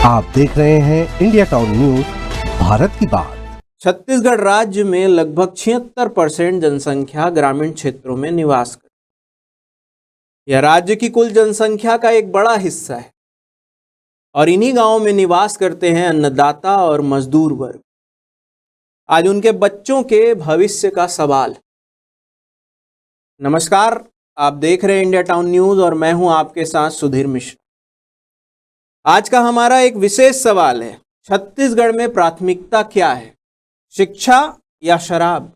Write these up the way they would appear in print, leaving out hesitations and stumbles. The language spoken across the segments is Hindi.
आप देख रहे हैं इंडिया टाउन न्यूज, भारत की बात। छत्तीसगढ़ राज्य में लगभग 76% जनसंख्या ग्रामीण क्षेत्रों में निवास करती है। यह राज्य की कुल जनसंख्या का एक बड़ा हिस्सा है और इन्हीं गांवों में निवास करते हैं अन्नदाता और मजदूर वर्ग। आज उनके बच्चों के भविष्य का सवाल है। नमस्कार, आप देख रहे हैं इंडिया टाउन न्यूज और मैं हूं आपके साथ सुधीर मिश्रा। आज का हमारा एक विशेष सवाल है, छत्तीसगढ़ में प्राथमिकता क्या है, शिक्षा या शराब?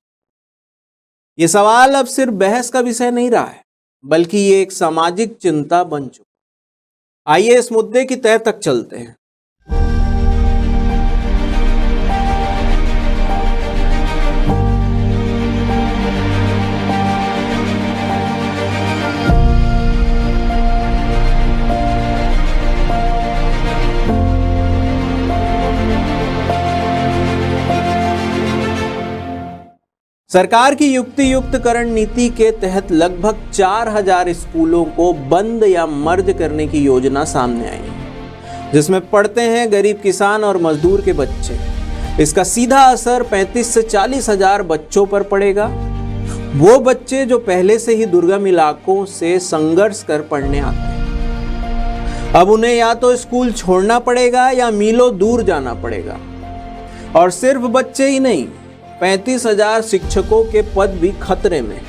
ये सवाल अब सिर्फ बहस का विषय नहीं रहा है, बल्कि ये एक सामाजिक चिंता बन चुका। आइए इस मुद्दे की तह तक चलते हैं। सरकार की युक्ति युक्तकरण नीति के तहत लगभग 4000 स्कूलों को बंद या मर्ज करने की योजना सामने आई है, जिसमें पढ़ते हैं गरीब किसान और मजदूर के बच्चे। इसका सीधा असर 35 से 40 हजार बच्चों पर पड़ेगा। वो बच्चे जो पहले से ही दुर्गम इलाकों से संघर्ष कर पढ़ने आते हैं, अब उन्हें या तो स्कूल छोड़ना पड़ेगा या मीलों दूर जाना पड़ेगा। और सिर्फ बच्चे ही नहीं, 35,000 शिक्षकों के पद भी खतरे में।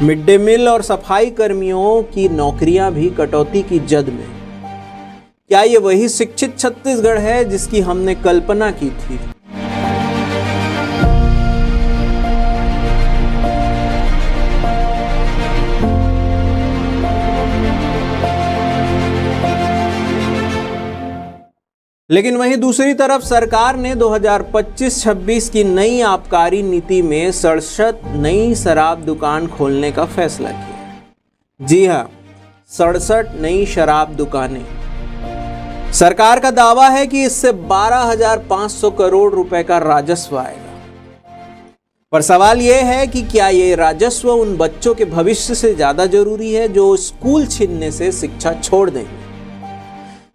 मिड डे मील और सफाई कर्मियों की नौकरियां भी कटौती की जद में। क्या ये वही शिक्षित छत्तीसगढ़ है जिसकी हमने कल्पना की थी? लेकिन वहीं दूसरी तरफ सरकार ने 2025-26 की नई आबकारी नीति में 67 नई शराब दुकान खोलने का फैसला किया। जी हां, 67 नई शराब दुकानें। सरकार का दावा है कि इससे 12,500 करोड़ रुपए का राजस्व आएगा। पर सवाल यह है कि क्या ये राजस्व उन बच्चों के भविष्य से ज्यादा जरूरी है जो स्कूल छीनने से शिक्षा छोड़ देंगे?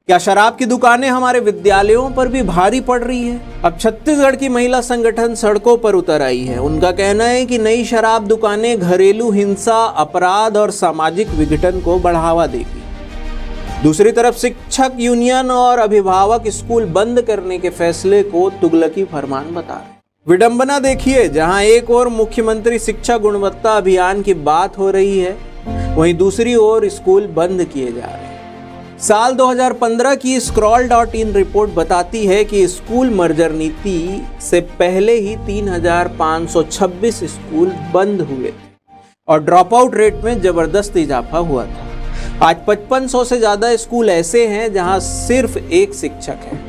क्या शराब की दुकानें हमारे विद्यालयों पर भी भारी पड़ रही है? अब छत्तीसगढ़ की महिला संगठन सड़कों पर उतर आई है। उनका कहना है कि नई शराब दुकानें घरेलू हिंसा, अपराध और सामाजिक विघटन को बढ़ावा देगी। दूसरी तरफ शिक्षक यूनियन और अभिभावक स्कूल बंद करने के फैसले को तुगलकी फरमान बता रहे हैं। विडंबना देखिए, जहां एक ओर मुख्यमंत्री शिक्षा गुणवत्ता अभियान की बात हो रही है, वहीं दूसरी ओर स्कूल बंद किए जा रहे हैं। साल 2015 की scroll.in रिपोर्ट बताती है कि स्कूल मर्जर नीति से पहले ही 3,526 स्कूल बंद हुए थे और ड्रॉप आउट रेट में जबरदस्त इजाफा हुआ था। आज 5500 से ज्यादा स्कूल ऐसे हैं जहां सिर्फ एक शिक्षक है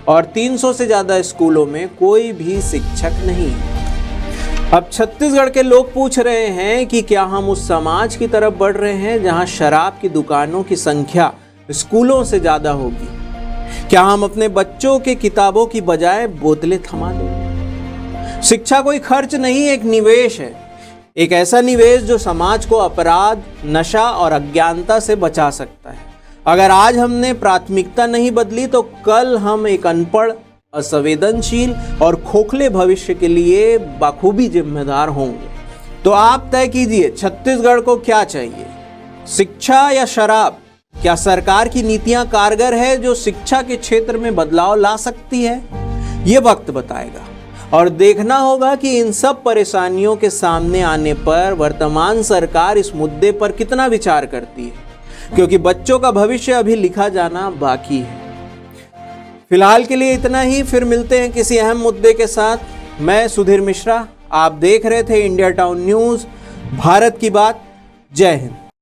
और 300 से ज्यादा स्कूलों में कोई भी शिक्षक नहीं है। अब छत्तीसगढ़ के लोग पूछ रहे हैं कि क्या हम उस समाज की तरफ बढ़ रहे हैं जहां शराब की दुकानों की संख्या स्कूलों से ज्यादा होगी? क्या हम अपने बच्चों के किताबों की बजाय बोतलें थमा देंगे? शिक्षा कोई खर्च नहीं, एक निवेश है। एक ऐसा निवेश जो समाज को अपराध, नशा और अज्ञानता से बचा सकता है। अगर आज हमने प्राथमिकता नहीं बदली तो कल हम एक अनपढ़, असंवेदनशील और खोखले भविष्य के लिए बखूबी जिम्मेदार होंगे। तो आप तय कीजिए, छत्तीसगढ़ को क्या चाहिए, शिक्षा या शराब? क्या सरकार की नीतियां कारगर है जो शिक्षा के क्षेत्र में बदलाव ला सकती है? ये वक्त बताएगा। और देखना होगा कि इन सब परेशानियों के सामने आने पर वर्तमान सरकार इस मुद्दे पर कितना विचार करती है, क्योंकि बच्चों का भविष्य अभी लिखा जाना बाकी है। फिलहाल के लिए इतना ही, फिर मिलते हैं किसी अहम मुद्दे के साथ। मैं सुधीर मिश्रा, आप देख रहे थे इंडिया टाउन न्यूज, भारत की बात। जय हिंद।